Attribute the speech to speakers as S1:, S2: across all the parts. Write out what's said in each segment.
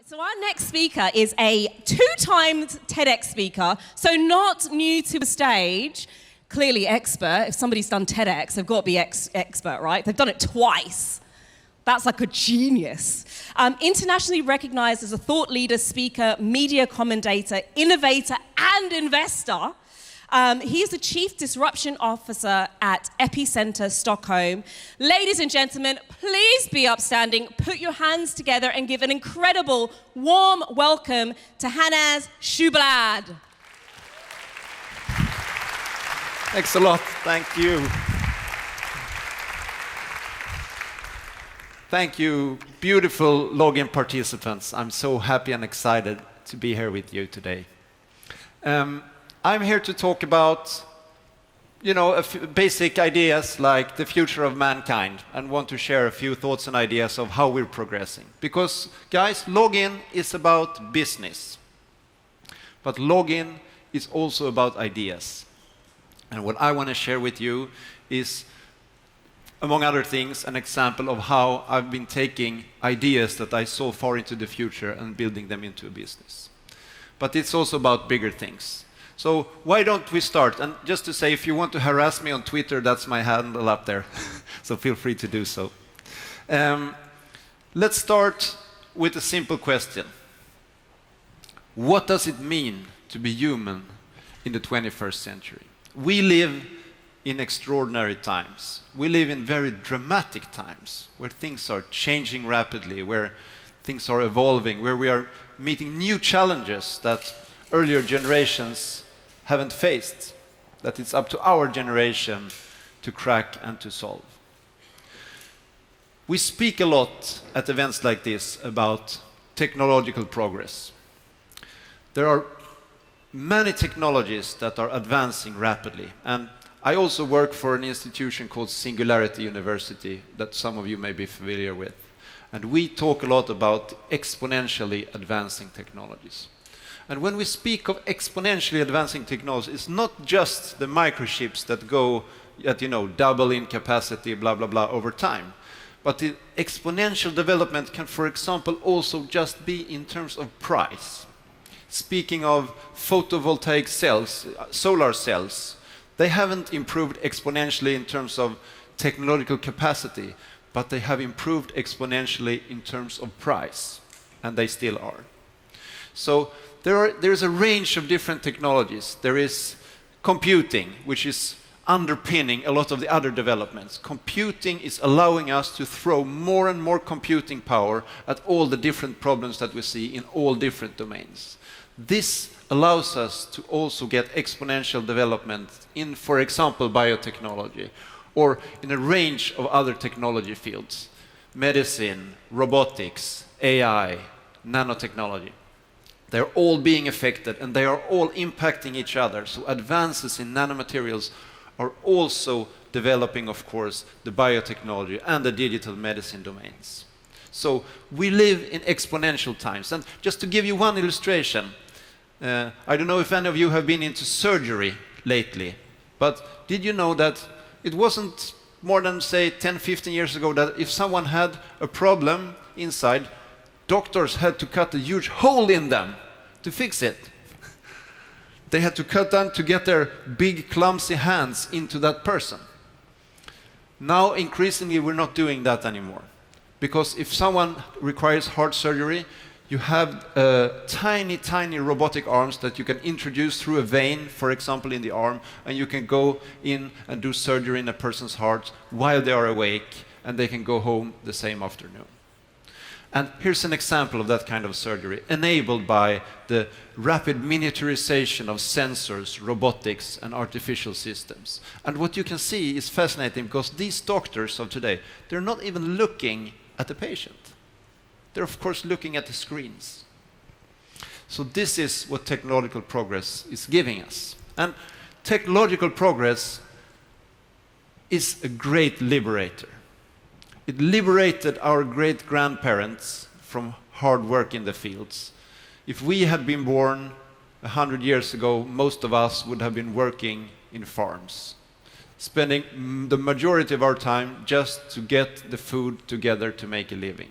S1: Right, so our next speaker is a two-time TEDx speaker, so not new to the stage, clearly expert. If somebody's done TEDx, they've got to be expert, right? They've done it twice. That's like a genius. Internationally recognized as a thought leader, speaker, media commentator, innovator, and investor. He is the Chief Disruption Officer at Epicenter Stockholm. Ladies and gentlemen, please be upstanding, put your hands together and give an incredible, warm welcome to Hannes Sjoblad.
S2: Thanks a lot. Thank you. Thank you, beautiful login participants. I'm so happy and excited to be here with you today. I'm here to talk about, basic ideas like the future of mankind, and want to share a few thoughts and ideas of how we're progressing. Because, guys, login is about business, but login is also about ideas. And what I want to share with you is, among other things, an example of how I've been taking ideas that I saw far into the future and building them into a business. But it's also about bigger things. So why don't we start? And just to say, if you want to harass me on Twitter, that's my handle up there. So feel free to do so. Let's start with a simple question. What does it mean to be human in the 21st century? We live in extraordinary times. We live in very dramatic times, where things are changing rapidly, where things are evolving, where we are meeting new challenges that earlier generations haven't faced, that it's up to our generation to crack and to solve. We speak a lot at events like this about technological progress. There are many technologies that are advancing rapidly, and I also work for an institution called Singularity University that some of you may be familiar with. And we talk a lot about exponentially advancing technologies. And when we speak of exponentially advancing technology, it's not just the microchips that go at, double in capacity, blah, blah, blah, over time. But the exponential development can, for example, also just be in terms of price. Speaking of photovoltaic cells, solar cells, they haven't improved exponentially in terms of technological capacity, but they have improved exponentially in terms of price, and they still are. So there's a range of different technologies. There is computing, which is underpinning a lot of the other developments. Computing is allowing us to throw more and more computing power at all the different problems that we see in all different domains. This allows us to also get exponential development in, for example, biotechnology, or in a range of other technology fields. Medicine, robotics, AI, nanotechnology. They're all being affected, and they are all impacting each other. So advances in nanomaterials are also developing, of course, the biotechnology and the digital medicine domains. So we live in exponential times. And just to give you one illustration, I don't know if any of you have been into surgery lately, but did you know that it wasn't more than, say, 10, 15 years ago that if someone had a problem inside, doctors had to cut a huge hole in them to fix it. They had to cut them to get their big, clumsy hands into that person. Now, increasingly, we're not doing that anymore. Because if someone requires heart surgery, you have tiny, tiny robotic arms that you can introduce through a vein, for example, in the arm, and you can go in and do surgery in a person's heart while they are awake, and they can go home the same afternoon. And here's an example of that kind of surgery, enabled by the rapid miniaturization of sensors, robotics, and artificial systems. And what you can see is fascinating, because these doctors of today, they're not even looking at the patient. They're, of course, looking at the screens. So this is what technological progress is giving us. And technological progress is a great liberator. It liberated our great-grandparents from hard work in the fields. If we had been born 100 years ago, most of us would have been working in farms, spending the majority of our time just to get the food together to make a living.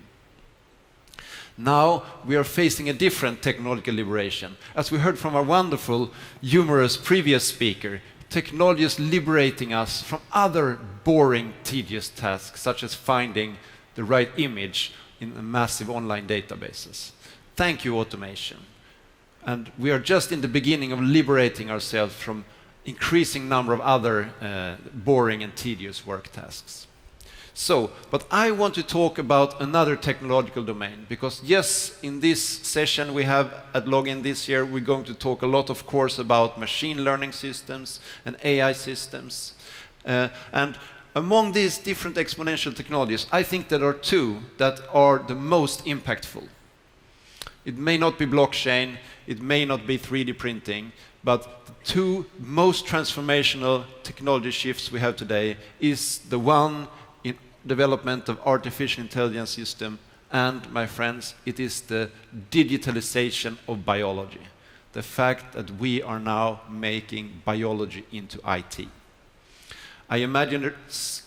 S2: Now we are facing a different technological liberation. As we heard from our wonderful, humorous previous speaker, technology is liberating us from other boring, tedious tasks, such as finding the right image in massive online databases. Thank you, automation. And we are just in the beginning of liberating ourselves from increasing number of other boring and tedious work tasks. So, but I want to talk about another technological domain, because yes, in this session we have at Login this year, we're going to talk a lot, of course, about machine learning systems and AI systems. And among these different exponential technologies, I think there are two that are the most impactful. It may not be blockchain, it may not be 3D printing, but the two most transformational technology shifts we have today is the one in development of artificial intelligence system, and, my friends, it is the digitalization of biology. The fact that we are now making biology into IT. I imagine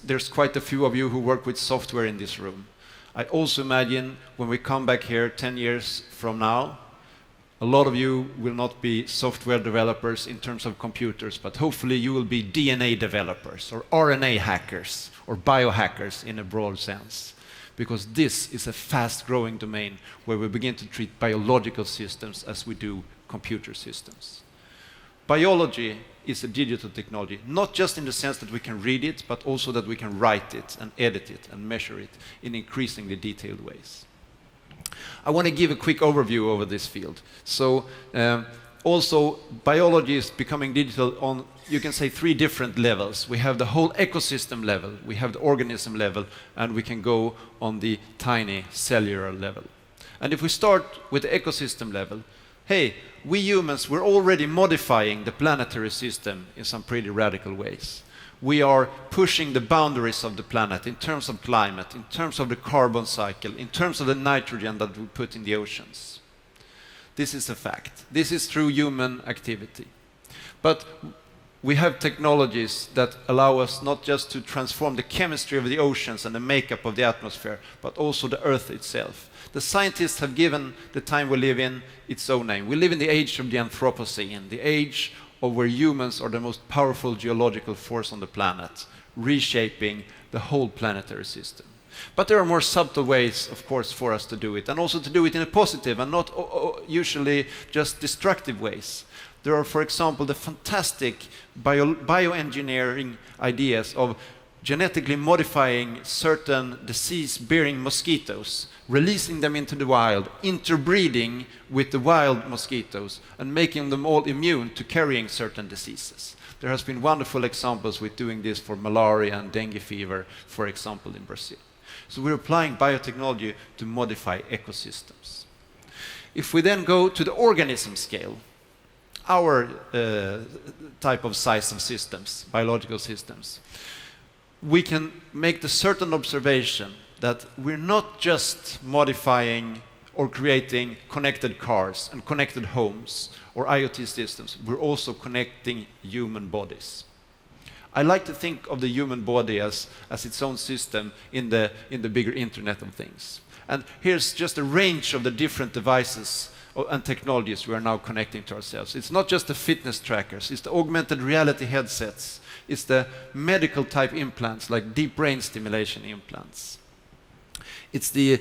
S2: there's quite a few of you who work with software in this room. I also imagine when we come back here 10 years from now, a lot of you will not be software developers in terms of computers, but hopefully you will be DNA developers or RNA hackers or biohackers in a broad sense. Because this is a fast-growing domain where we begin to treat biological systems as we do computer systems. Biology is a digital technology, not just in the sense that we can read it, but also that we can write it and edit it and measure it in increasingly detailed ways. I want to give a quick overview over this field. So also biology is becoming digital on, you can say, 3 different levels. We have the whole ecosystem level, we have the organism level, and we can go on the tiny cellular level. And if we start with the ecosystem level, hey, we humans, we're already modifying the planetary system in some pretty radical ways. We are pushing the boundaries of the planet in terms of climate, in terms of the carbon cycle, in terms of the nitrogen that we put in the oceans. This is a fact. This is through human activity. But we have technologies that allow us not just to transform the chemistry of the oceans and the makeup of the atmosphere, but also the Earth itself. The scientists have given the time we live in its own name. We live in the age of the Anthropocene, the age of where humans are the most powerful geological force on the planet, reshaping the whole planetary system. But there are more subtle ways, of course, for us to do it, and also to do it in a positive and not usually just destructive ways. There are, for example, the fantastic bioengineering ideas of genetically modifying certain disease-bearing mosquitoes, releasing them into the wild, interbreeding with the wild mosquitoes, and making them all immune to carrying certain diseases. There has been wonderful examples with doing this for malaria and dengue fever, for example, in Brazil. So we're applying biotechnology to modify ecosystems. If we then go to the organism scale, our type of size of systems, biological systems, we can make the certain observation that we're not just modifying or creating connected cars and connected homes or IoT systems, we're also connecting human bodies. I like to think of the human body as its own system in the bigger Internet of Things. And here's just a range of the different devices and technologies we are now connecting to ourselves. It's not just the fitness trackers, it's the augmented reality headsets, it's the medical type implants like deep brain stimulation implants. It's the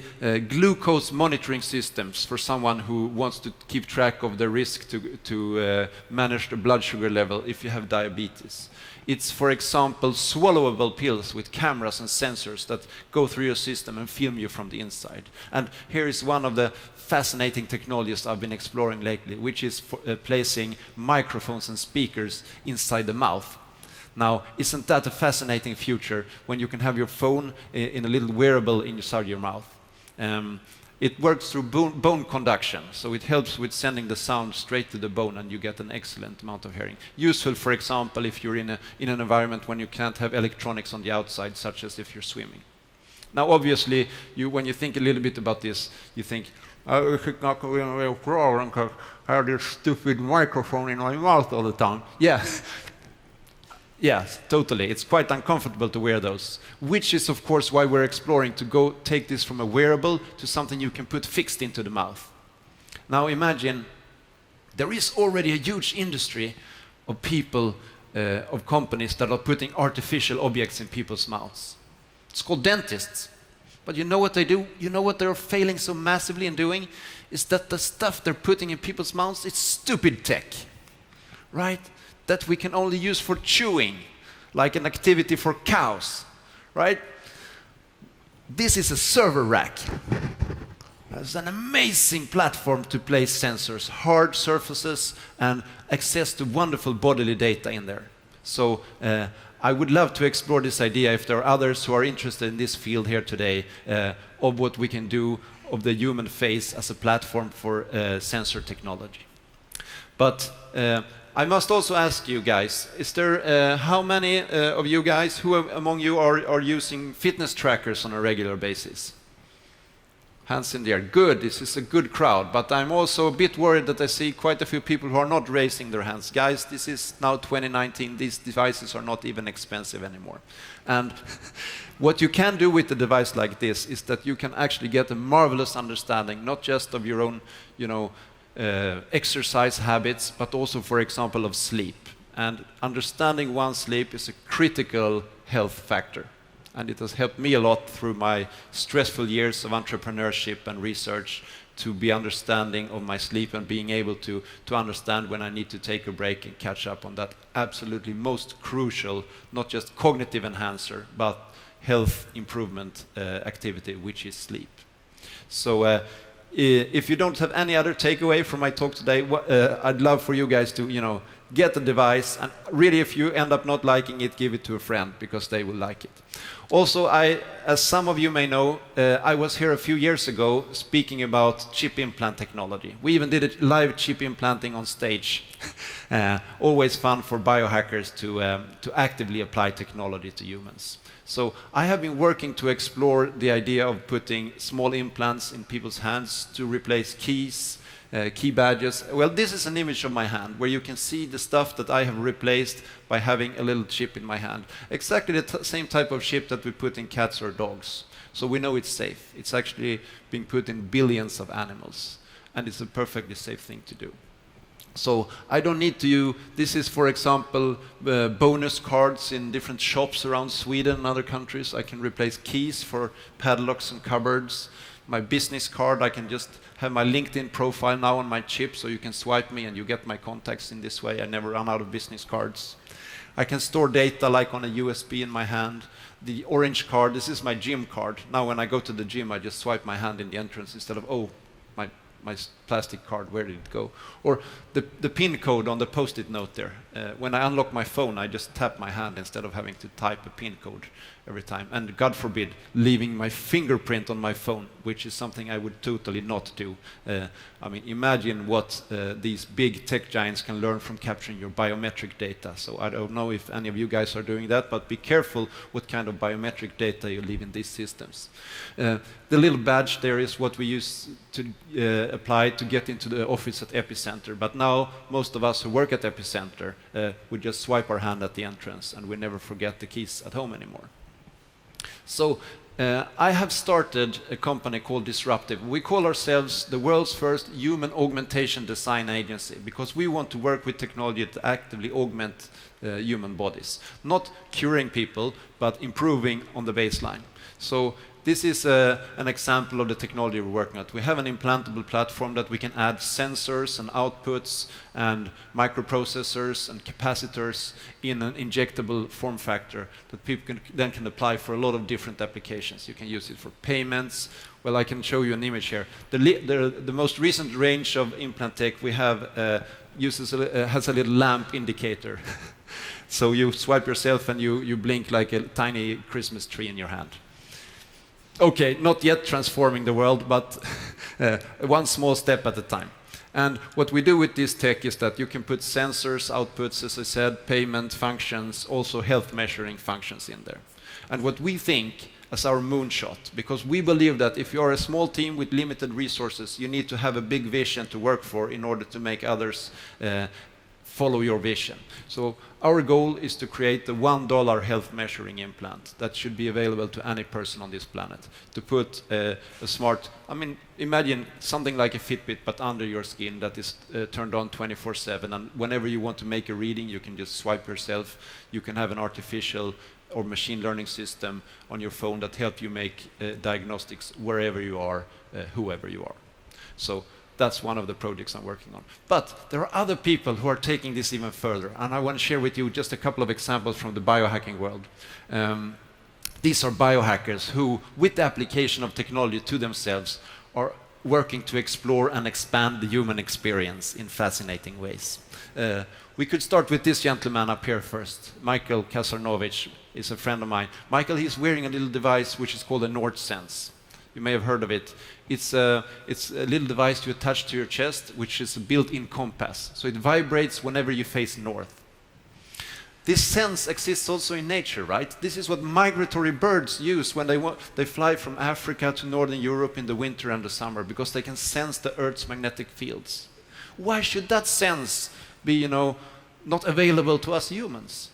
S2: glucose monitoring systems for someone who wants to keep track of the risk to manage the blood sugar level if you have diabetes. It's, for example, swallowable pills with cameras and sensors that go through your system and film you from the inside. And here is one of the fascinating technologies I've been exploring lately, which is placing microphones and speakers inside the mouth. Now, isn't that a fascinating future when you can have your phone in a little wearable inside your mouth? It works through bone conduction, so it helps with sending the sound straight to the bone, and you get an excellent amount of hearing. Useful, for example, if you're in an environment when you can't have electronics on the outside, such as if you're swimming. Now, obviously, when you think a little bit about this, you think, I should not go in a real problem because I have this stupid microphone in my mouth all the time. Yeah. Yes, totally. It's quite uncomfortable to wear those, which is, of course, why we're exploring to go take this from a wearable to something you can put fixed into the mouth. Now imagine there is already a huge industry of people, of companies that are putting artificial objects in people's mouths. It's called dentists. But you know what they do? You know what they're failing so massively in doing? Is that the stuff they're putting in people's mouths, it's stupid tech, right? That we can only use for chewing, like an activity for cows, right? This is a server rack. It's an amazing platform to place sensors, hard surfaces, and access to wonderful bodily data in there. So I would love to explore this idea if there are others who are interested in this field here today of what we can do of the human face as a platform for sensor technology. But I must also ask you guys, is there how many of you guys who among you are using fitness trackers on a regular basis? Hands in the air. Good, this is a good crowd, but I'm also a bit worried that I see quite a few people who are not raising their hands. Guys, this is now 2019, these devices are not even expensive anymore. And what you can do with a device like this is that you can actually get a marvelous understanding, not just of your own, exercise habits, but also, for example, of sleep. And understanding one's sleep is a critical health factor. And it has helped me a lot through my stressful years of entrepreneurship and research to be understanding of my sleep and being able to understand when I need to take a break and catch up on that absolutely most crucial, not just cognitive enhancer, but health improvement activity, which is sleep. So if you don't have any other takeaway from my talk today, I'd love for you guys to, get the device, and really if you end up not liking it, give it to a friend, because they will like it. Also, as some of you may know, I was here a few years ago speaking about chip implant technology. We even did a live chip implanting on stage. Always fun for biohackers to actively apply technology to humans. So I have been working to explore the idea of putting small implants in people's hands to replace keys, key badges. Well, this is an image of my hand where you can see the stuff that I have replaced by having a little chip in my hand. Exactly the same type of chip that we put in cats or dogs. So we know it's safe. It's actually being put in billions of animals. And it's a perfectly safe thing to do. So I don't need to this is, for example, bonus cards in different shops around Sweden and other countries. I can replace keys for padlocks and cupboards. My business card, I can just have my LinkedIn profile now on my chip, so you can swipe me and you get my contacts in this way. I never run out of business cards. I can store data like on a USB in my hand. The orange card, this is my gym card. Now when I go to the gym, I just swipe my hand in the entrance instead of, my plastic card, where did it go? Or the PIN code on the post-it note there. When I unlock my phone, I just tap my hand instead of having to type a PIN code every time. And God forbid, leaving my fingerprint on my phone, which is something I would totally not do. Imagine what these big tech giants can learn from capturing your biometric data. So I don't know if any of you guys are doing that, but be careful what kind of biometric data you leave in these systems. The little badge there is what we use to apply to get into the office at Epicenter. But now, most of us who work at Epicenter, we just swipe our hand at the entrance, and we never forget the keys at home anymore. So I have started a company called Disruptive. We call ourselves the world's first human augmentation design agency, because we want to work with technology to actively augment human bodies. Not curing people, but improving on the baseline. So this is an example of the technology we're working at. We have an implantable platform that we can add sensors and outputs and microprocessors and capacitors in an injectable form factor that people can apply for a lot of different applications. You can use it for payments. Well, I can show you an image here. The most recent range of implant tech we have has a little lamp indicator. So you swipe yourself and you blink like a tiny Christmas tree in your hand. Okay, not yet transforming the world, but one small step at a time. And what we do with this tech is that you can put sensors, outputs, as I said, payment functions, also health measuring functions in there. And what we think as our moonshot, because we believe that if you are a small team with limited resources, you need to have a big vision to work for in order to make others follow your vision. So our goal is to create the $1 health measuring implant that should be available to any person on this planet. To put a smart, imagine something like a Fitbit but under your skin that is turned on 24/7, and whenever you want to make a reading, you can just swipe yourself. You can have an artificial or machine learning system on your phone that help you make diagnostics wherever you are, whoever you are. So that's one of the projects I'm working on. But there are other people who are taking this even further, and I want to share with you just a couple of examples from the biohacking world. These are biohackers who, with the application of technology to themselves, are working to explore and expand the human experience in fascinating ways. We could start with this gentleman up here first. Michael Kasarnovich is a friend of mine. Michael, he's wearing a little device which is called a NordSense. You may have heard of it. It's a little device you attach to your chest, which is a built-in compass. So it vibrates whenever you face north. This sense exists also in nature, right? This is what migratory birds use when they fly from Africa to Northern Europe in the winter and the summer, because they can sense the Earth's magnetic fields. Why should that sense be, not available to us humans?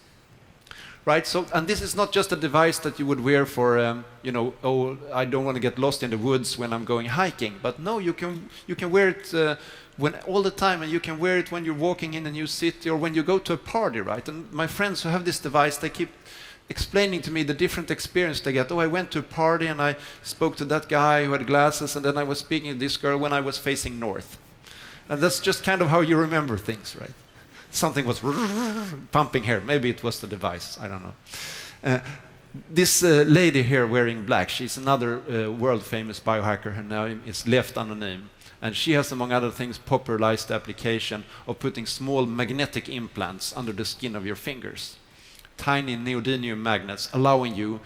S2: Right? So, and this is not just a device that you would wear for, oh, I don't want to get lost in the woods when I'm going hiking. But no, you can wear it all the time, and you can wear it when you're walking in a new city or when you go to a party, right? And my friends who have this device, they keep explaining to me the different experience they get. Oh, I went to a party and I spoke to that guy who had glasses, and then I was speaking to this girl when I was facing north. And that's just kind of how you remember things, right? Something was pumping here. Maybe it was the device. I don't know. This lady here wearing black, she's another world-famous biohacker. Her name is Left Anonym. And she has, among other things, popularized the application of putting small magnetic implants under the skin of your fingers. Tiny neodymium magnets allowing you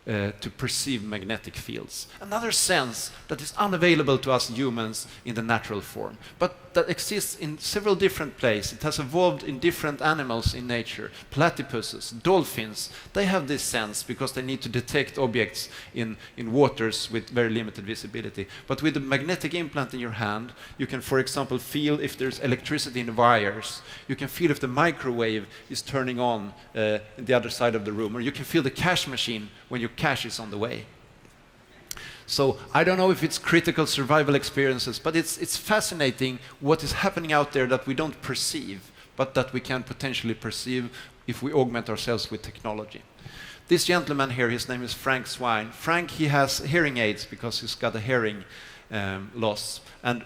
S2: to perceive magnetic fields. Another sense that is unavailable to us humans in the natural form, but that exists in several different places. It has evolved in different animals in nature. Platypuses, dolphins, they have this sense because they need to detect objects in waters with very limited visibility. But with a magnetic implant in your hand, you can, for example, feel if there's electricity in the wires. You can feel if the microwave is turning on in the other side of the room, or you can feel the cash machine when your cash is on the way. So I don't know if it's critical survival experiences, but it's fascinating what is happening out there that we don't perceive, but that we can potentially perceive if we augment ourselves with technology. This gentleman here, his name is Frank Swine. Frank, he has hearing aids because he's got a hearing loss. And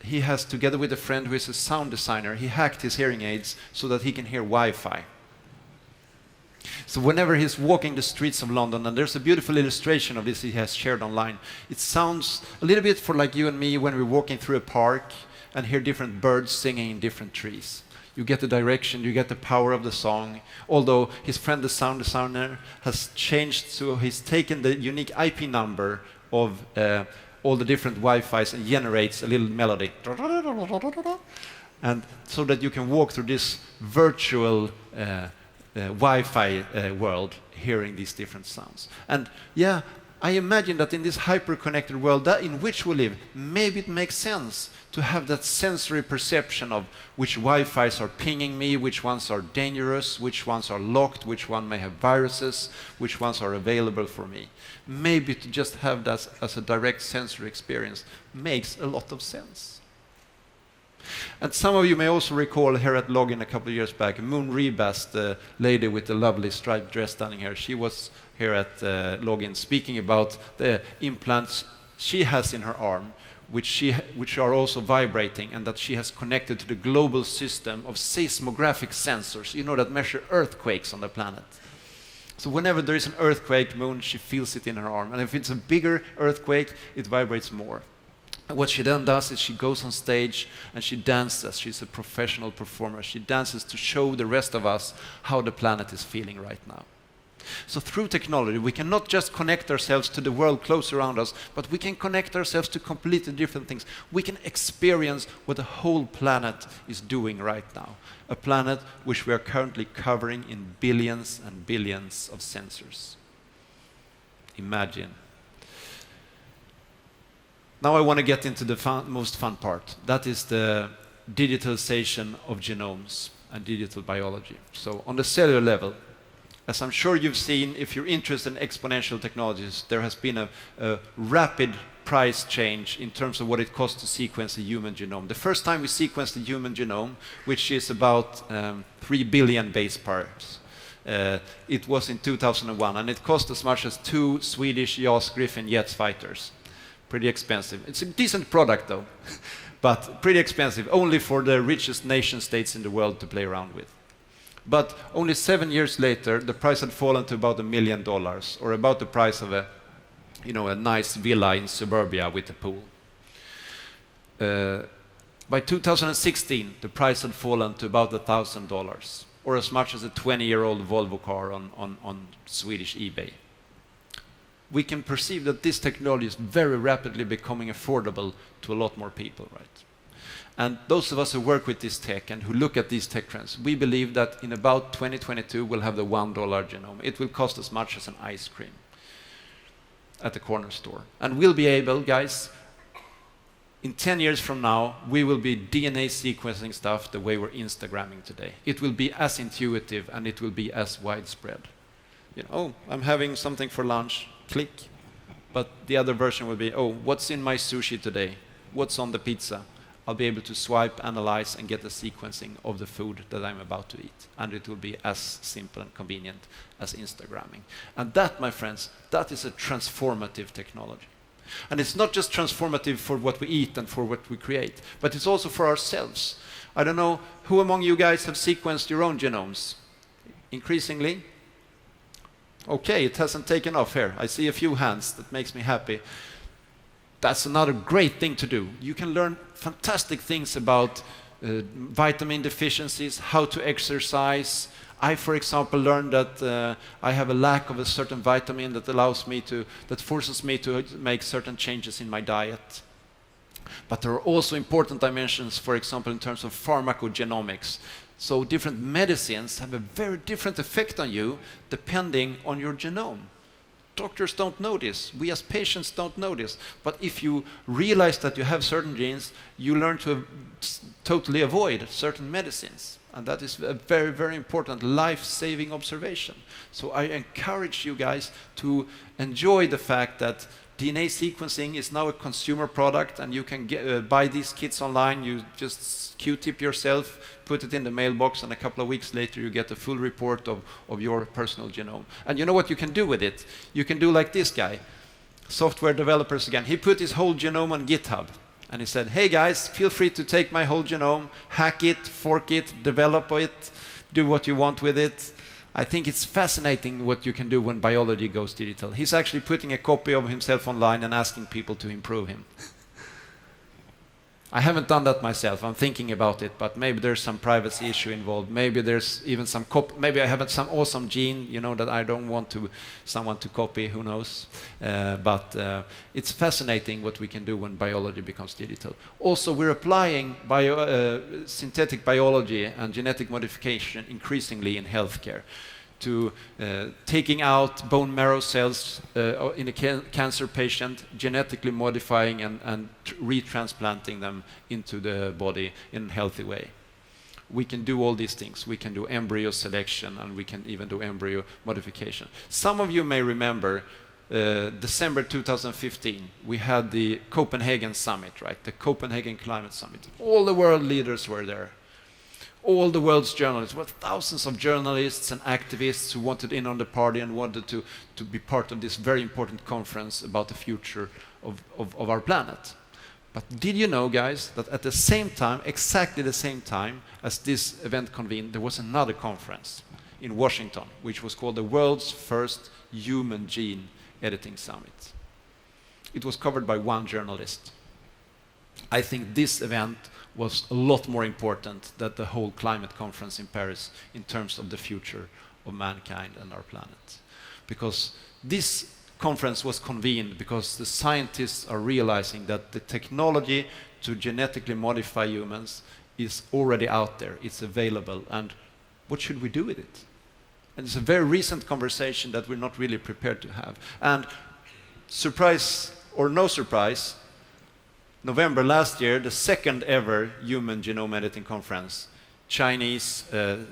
S2: he has, together with a friend who is a sound designer, he hacked his hearing aids so that he can hear Wi-Fi. So whenever he's walking the streets of London, and there's a beautiful illustration of this he has shared online, it sounds a little bit for like you and me when we're walking through a park and hear different birds singing in different trees. You get the direction, you get the power of the song, although his friend, the sound designer, has changed, so he's taken the unique IP number of all the different Wi-Fis and generates a little melody. And so that you can walk through this virtual Wi-Fi world, hearing these different sounds. And yeah, I imagine that in this hyper-connected world in which we live, maybe it makes sense to have that sensory perception of which Wi-Fis are pinging me, which ones are dangerous, which ones are locked, which one may have viruses, which ones are available for me. Maybe to just have that as a direct sensory experience makes a lot of sense. And some of you may also recall here at Login a couple of years back, Moon Rebas, the lady with the lovely striped dress standing here. She was here at Login speaking about the implants she has in her arm, which are also vibrating, and that she has connected to the global system of seismographic sensors, that measure earthquakes on the planet. So whenever there is an earthquake, Moon, she feels it in her arm. And if it's a bigger earthquake, it vibrates more. What she then does is she goes on stage and she dances. She's a professional performer. She dances to show the rest of us how the planet is feeling right now. So through technology, we can not just connect ourselves to the world close around us, but we can connect ourselves to completely different things. We can experience what the whole planet is doing right now. A planet which we are currently covering in billions and billions of sensors. Imagine. Now I want to get into the most fun part. That is the digitalization of genomes. and digital biology. So on the cellular level, as I'm sure you've seen, if you're interested in exponential technologies, there has been a rapid price change in terms of what it costs to sequence a human genome. The first time we sequenced the human genome, which is about 3 billion base pairs, it was in 2001, and it cost as much as 2 Swedish JAS Griffin jet fighters. Pretty expensive. It's a decent product though, but pretty expensive, only for the richest nation states in the world to play around with. But only 7 years later, the price had fallen to about $1 million, or about the price of a nice villa in suburbia with a pool. By 2016, the price had fallen to about $1,000, or as much as a 20-year-old Volvo car on Swedish eBay. We can perceive that this technology is very rapidly becoming affordable to a lot more people, right? And those of us who work with this tech and who look at these tech trends, we believe that in about 2022 we'll have the $1 genome. It will cost as much as an ice cream at the corner store. And we'll be able, guys, in 10 years from now, we will be DNA sequencing stuff the way we're Instagramming today. It will be as intuitive and it will be as widespread. Oh, I'm having something for lunch, click. But the other version will be, oh, what's in my sushi today? What's on the pizza? I'll be able to swipe, analyze, and get the sequencing of the food that I'm about to eat. And it will be as simple and convenient as Instagramming. And that, my friends, that is a transformative technology. And it's not just transformative for what we eat and for what we create, but it's also for ourselves. I don't know, who among you guys have sequenced your own genomes? Increasingly? Okay, it hasn't taken off here. I see a few hands. That makes me happy. That's another great thing to do. You can learn fantastic things about vitamin deficiencies, how to exercise. I, for example, learned that I have a lack of a certain vitamin that forces me to make certain changes in my diet. But there are also important dimensions, for example, in terms of pharmacogenomics. So different medicines have a very different effect on you depending on your genome. Doctors don't know this. We as patients don't know this. But if you realize that you have certain genes, you learn to totally avoid certain medicines. And that is a very, very important life-saving observation. So I encourage you guys to enjoy the fact that DNA sequencing is now a consumer product, and you can buy these kits online. You just Q-tip yourself, put it in the mailbox, and a couple of weeks later you get a full report of your personal genome. And you know what you can do with it? You can do like this guy, software developers again. He put his whole genome on GitHub, and he said, hey guys, feel free to take my whole genome, hack it, fork it, develop it, do what you want with it. I think it's fascinating what you can do when biology goes digital. He's actually putting a copy of himself online and asking people to improve him. I haven't done that myself. I'm thinking about it, but maybe there's some privacy issue involved. Maybe there's even some maybe I have some awesome gene, that I don't want someone to copy. Who knows? But it's fascinating what we can do when biology becomes digital. Also, we're applying synthetic biology and genetic modification increasingly in healthcare, to taking out bone marrow cells in a cancer patient, genetically modifying and retransplanting them into the body in a healthy way. We can do all these things. We can do embryo selection, and we can even do embryo modification. Some of you may remember December 2015, we had the Copenhagen Summit, right? The Copenhagen Climate Summit. All the world leaders were there. All the world's journalists, thousands of journalists and activists who wanted in on the party and wanted to be part of this very important conference about the future of our planet. But did you know, guys, that at the same time, exactly the same time as this event convened, there was another conference in Washington, which was called the world's first human gene editing summit. It was covered by one journalist. I think this event was a lot more important than the whole climate conference in Paris in terms of the future of mankind and our planet. Because this conference was convened because the scientists are realizing that the technology to genetically modify humans is already out there, it's available, and what should we do with it? And it's a very recent conversation that we're not really prepared to have. And surprise or no surprise, November last year, the second ever human genome editing conference Chinese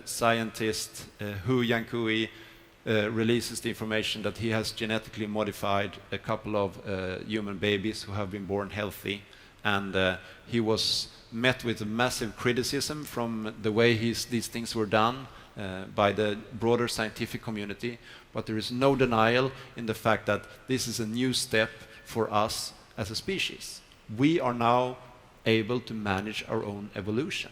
S2: scientist Hu Yankui releases the information that he has genetically modified a couple of human babies who have been born healthy, and he was met with a massive criticism from the way these things were done by the broader scientific community, but there is no denial in the fact that this is a new step for us as a species. We are now able to manage our own evolution.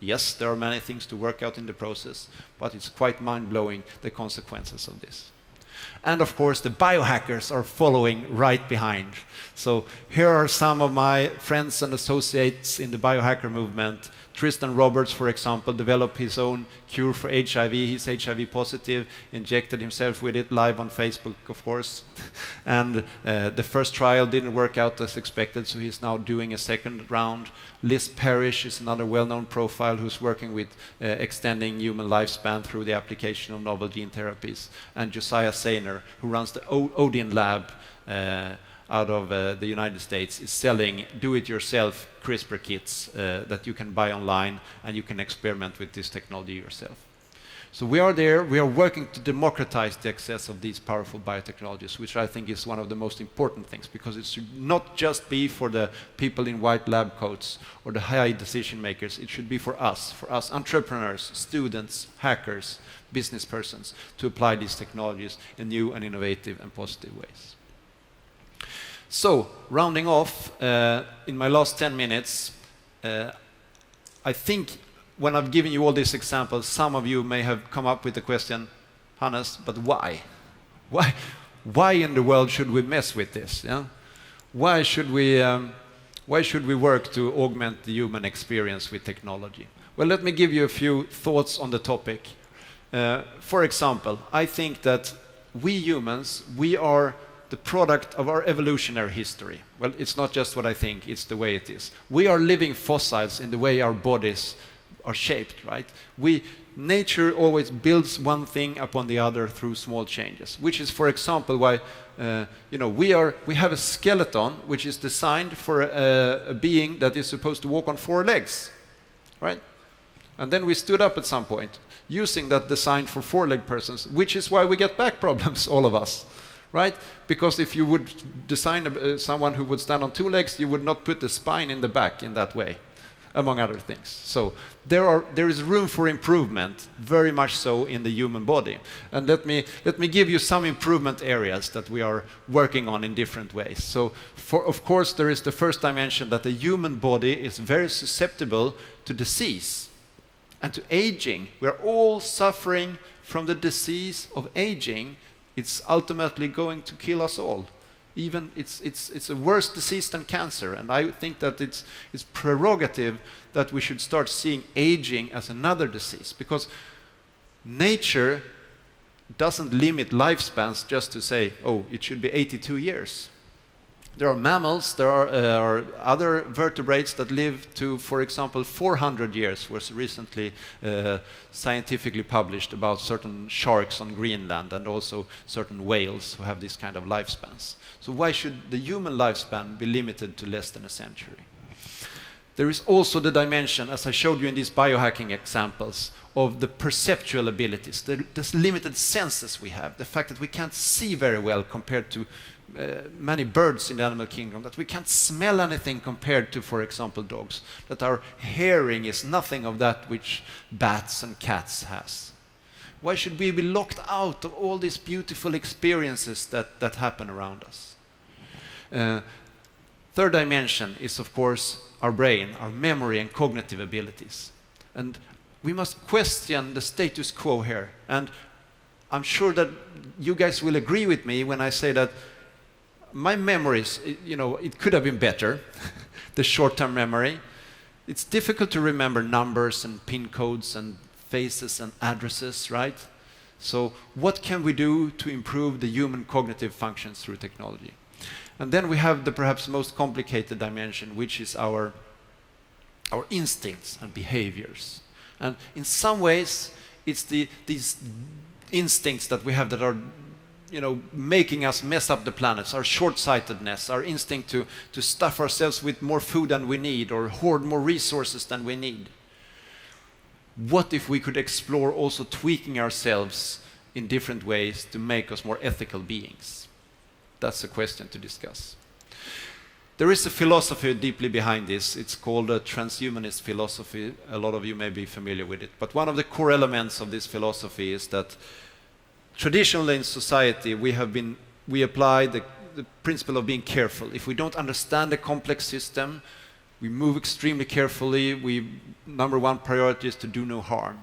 S2: Yes, there are many things to work out in the process, but it's quite mind-blowing, the consequences of this. And of course, the biohackers are following right behind. So here are some of my friends and associates in the biohacker movement. Tristan Roberts, for example, developed his own cure for HIV. He's HIV positive, injected himself with it live on Facebook, of course. And the first trial didn't work out as expected, so he's now doing a second round. Liz Parrish is another well-known profile who's working with extending human lifespan through the application of novel gene therapies. And Josiah Sainer, who runs the Odin Lab out of the United States, is selling do-it-yourself CRISPR kits that you can buy online, and you can experiment with this technology yourself. So we are there, we are working to democratize the access of these powerful biotechnologies, which I think is one of the most important things, because it should not just be for the people in white lab coats or the high decision makers. It should be for us entrepreneurs, students, hackers, business persons, to apply these technologies in new and innovative and positive ways. So, rounding off, in my last 10 minutes, I think when I've given you all these examples, some of you may have come up with the question, Hannes, but why? Why in the world should we mess with this? Yeah? Why should we work to augment the human experience with technology? Well, let me give you a few thoughts on the topic. For example, I think that we humans, we are the product of our evolutionary history. Well, it's not just what I think, it's the way it is. We are living fossils in the way our bodies are shaped, right? Nature always builds one thing upon the other through small changes, which is, for example, why we have a skeleton which is designed for a being that is supposed to walk on 4 legs, right? And then we stood up at some point using that design for 4-legged persons, which is why we get back problems, all of us. Right? Because if you would design someone who would stand on 2 legs, you would not put the spine in the back in that way, among other things. So there is room for improvement, very much so, in the human body. And let me give you some improvement areas that we are working on in different ways. So, of course, there is the first dimension, that the human body is very susceptible to disease and to aging. We are all suffering from the disease of aging. It's ultimately going to kill us all. Even it's a worse disease than cancer, and I think that it's prerogative that we should start seeing aging as another disease, because nature doesn't limit lifespans just to say, oh, it should be 82 years. There are mammals, there are other vertebrates that live to, for example, 400 years, was recently scientifically published about certain sharks on Greenland, and also certain whales who have this kind of lifespans. So why should the human lifespan be limited to less than a century? There is also the dimension, as I showed you in these biohacking examples, of the perceptual abilities, the limited senses we have, the fact that we can't see very well compared to many birds in the animal kingdom, that we can't smell anything compared to, for example, dogs, that our hearing is nothing of that which bats and cats has. Why should we be locked out of all these beautiful experiences that happen around us? Third dimension is, of course, our brain, our memory and cognitive abilities. And we must question the status quo here. And I'm sure that you guys will agree with me when I say that my memories, it could have been better, the short-term memory. It's difficult to remember numbers and PIN codes and faces and addresses, right? So what can we do to improve the human cognitive functions through technology? And then we have the perhaps most complicated dimension, which is our instincts and behaviors. And in some ways, it's these instincts that we have that are making us mess up the planets, our short-sightedness, our instinct to stuff ourselves with more food than we need, or hoard more resources than we need. what if we could explore also tweaking ourselves in different ways to make us more ethical beings? That's a question to discuss. There is a philosophy deeply behind this. It's called a transhumanist philosophy. A lot of you may be familiar with it. But one of the core elements of this philosophy is that traditionally in society we apply the principle of being careful. If we don't understand a complex system, we move extremely carefully. Number one priority is to do no harm.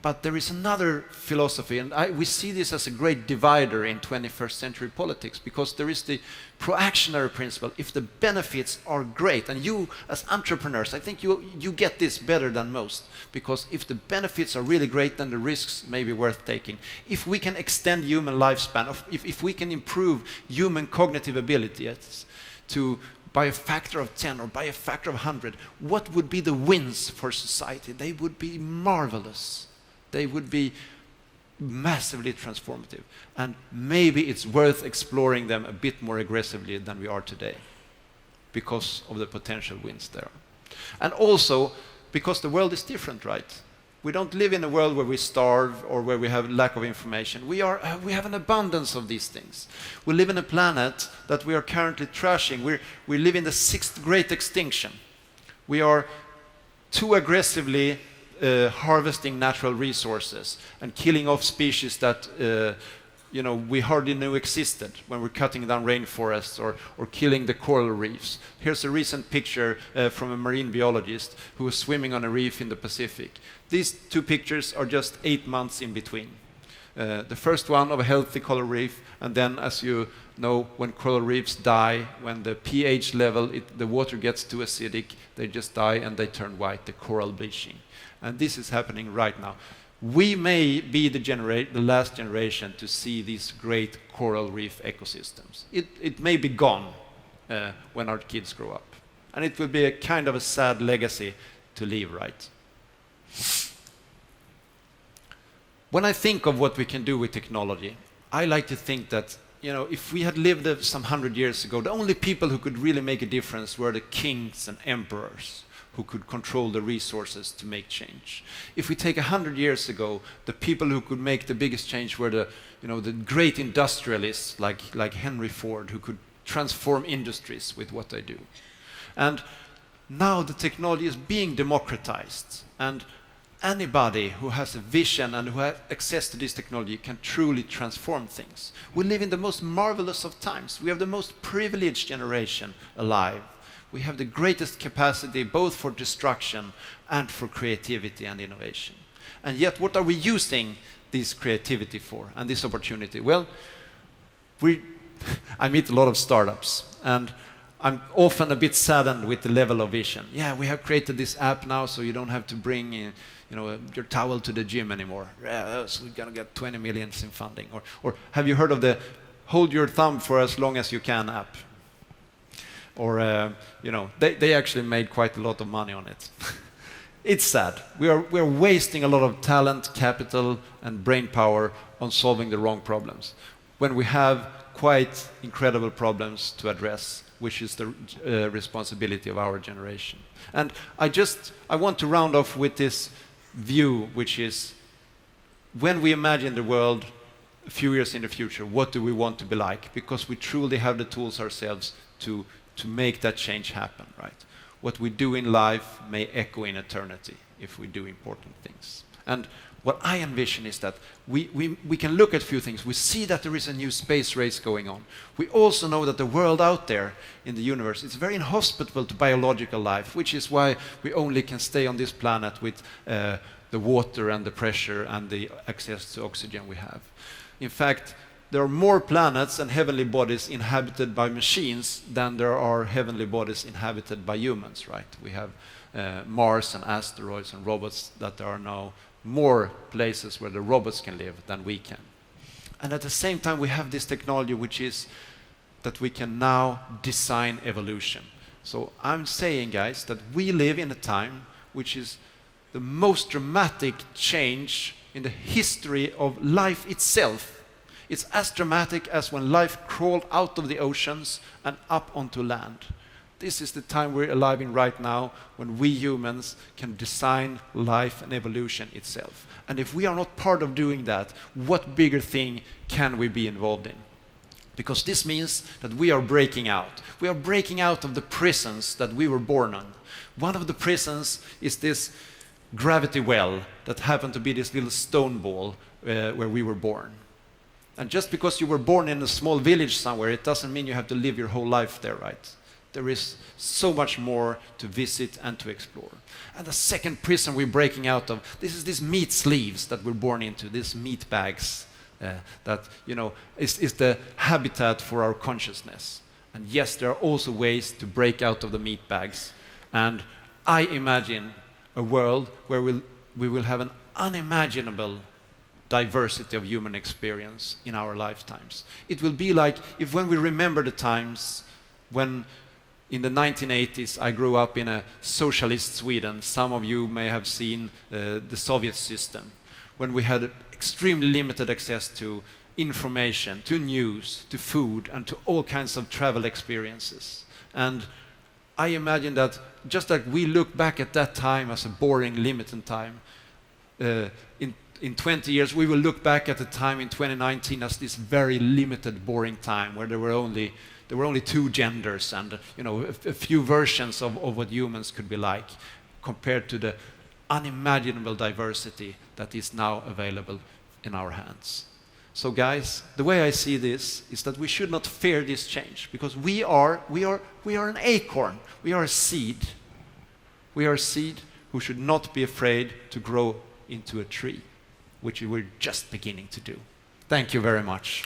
S2: But there is another philosophy, and we see this as a great divider in 21st century politics, because there is the proactionary principle. If the benefits are great, and you as entrepreneurs, I think you get this better than most, because if the benefits are really great, then the risks may be worth taking. If we can extend human lifespan, if we can improve human cognitive abilities by a factor of 10 or by a factor of 100, what would be the wins for society? They would be marvelous. They would be massively transformative. And maybe it's worth exploring them a bit more aggressively than we are today, because of the potential wins there. And also, because the world is different, right? We don't live in a world where we starve or where we have lack of information. We have an abundance of these things. We live in a planet that we are currently trashing. We live in the 6th great extinction. We are too aggressively harvesting natural resources and killing off species that we hardly knew existed when we're cutting down rainforests or killing the coral reefs. Here's a recent picture from a marine biologist who was swimming on a reef in the Pacific. These two pictures are just 8 months in between. The first one of a healthy coral reef, and then, as you know, when coral reefs die, when the pH level, the water gets too acidic, they just die and they turn white, the coral bleaching. And this is happening right now. We may be the last generation to see these great coral reef ecosystems. It may be gone when our kids grow up. And it will be a kind of a sad legacy to leave, right? When I think of what we can do with technology, I like to think that, if we had lived some 100 years ago, the only people who could really make a difference were the kings and emperors, who could control the resources to make change. If we take 100 years ago, the people who could make the biggest change were the great industrialists like Henry Ford, who could transform industries with what they do. And now the technology is being democratized, and anybody who has a vision and who has access to this technology can truly transform things. We live in the most marvelous of times. We have the most privileged generation alive. We have the greatest capacity both for destruction and for creativity and innovation. And yet, what are we using this creativity for and this opportunity? Well, I meet a lot of startups, and I'm often a bit saddened with the level of vision. Yeah, we have created this app now, so you don't have to bring your towel to the gym anymore. So we're going to get 20 million in funding. Or have you heard of the hold your thumb for as long as you can app? Or, they actually made quite a lot of money on it. It's sad. We are wasting a lot of talent, capital, and brain power on solving the wrong problems, when we have quite incredible problems to address, which is the responsibility of our generation. And I want to round off with this view, which is, when we imagine the world a few years in the future, what do we want to be like? Because we truly have the tools ourselves to make that change happen, right? What we do in life may echo in eternity if we do important things. And what I envision is that we can look at a few things. We see that there is a new space race going on. We also know that the world out there in the universe is very inhospitable to biological life, which is why we only can stay on this planet with the water and the pressure and the access to oxygen we have. In fact, there are more planets and heavenly bodies inhabited by machines than there are heavenly bodies inhabited by humans, right? We have Mars and asteroids and robots, that there are now more places where the robots can live than we can. And at the same time, we have this technology, which is that we can now design evolution. So I'm saying, guys, that we live in a time which is the most dramatic change in the history of life itself. It's as dramatic as when life crawled out of the oceans and up onto land. This is the time we're alive in right now, when we humans can design life and evolution itself. And if we are not part of doing that, what bigger thing can we be involved in? Because this means that we are breaking out. We are breaking out of the prisons that we were born in. One of the prisons is this gravity well that happened to be this little stone ball where we were born. And just because you were born in a small village somewhere, it doesn't mean you have to live your whole life there, right? There is so much more to visit and to explore. And the second prison we're breaking out of, this is these meat sleeves that we're born into, these meat bags that, you know, is the habitat for our consciousness. And yes, there are also ways to break out of the meat bags. And I imagine a world where we will have an unimaginable diversity of human experience in our lifetimes. It will be like if when we remember the times when in the 1980s I grew up in a socialist Sweden. Some of you may have seen the Soviet system, when we had extremely limited access to information, to news, to food, and to all kinds of travel experiences. And I imagine that just like we look back at that time as a boring, limited time, in 20 years we will look back at the time in 2019 as this very limited, boring time where there were only two genders and a few versions of what humans could be like, compared to the unimaginable diversity that is now available in our hands. So guys, the way I see this is that we should not fear this change, because we are an acorn. We are a seed. We are a seed who should not be afraid to grow into a tree, which we're just beginning to do. Thank you very much.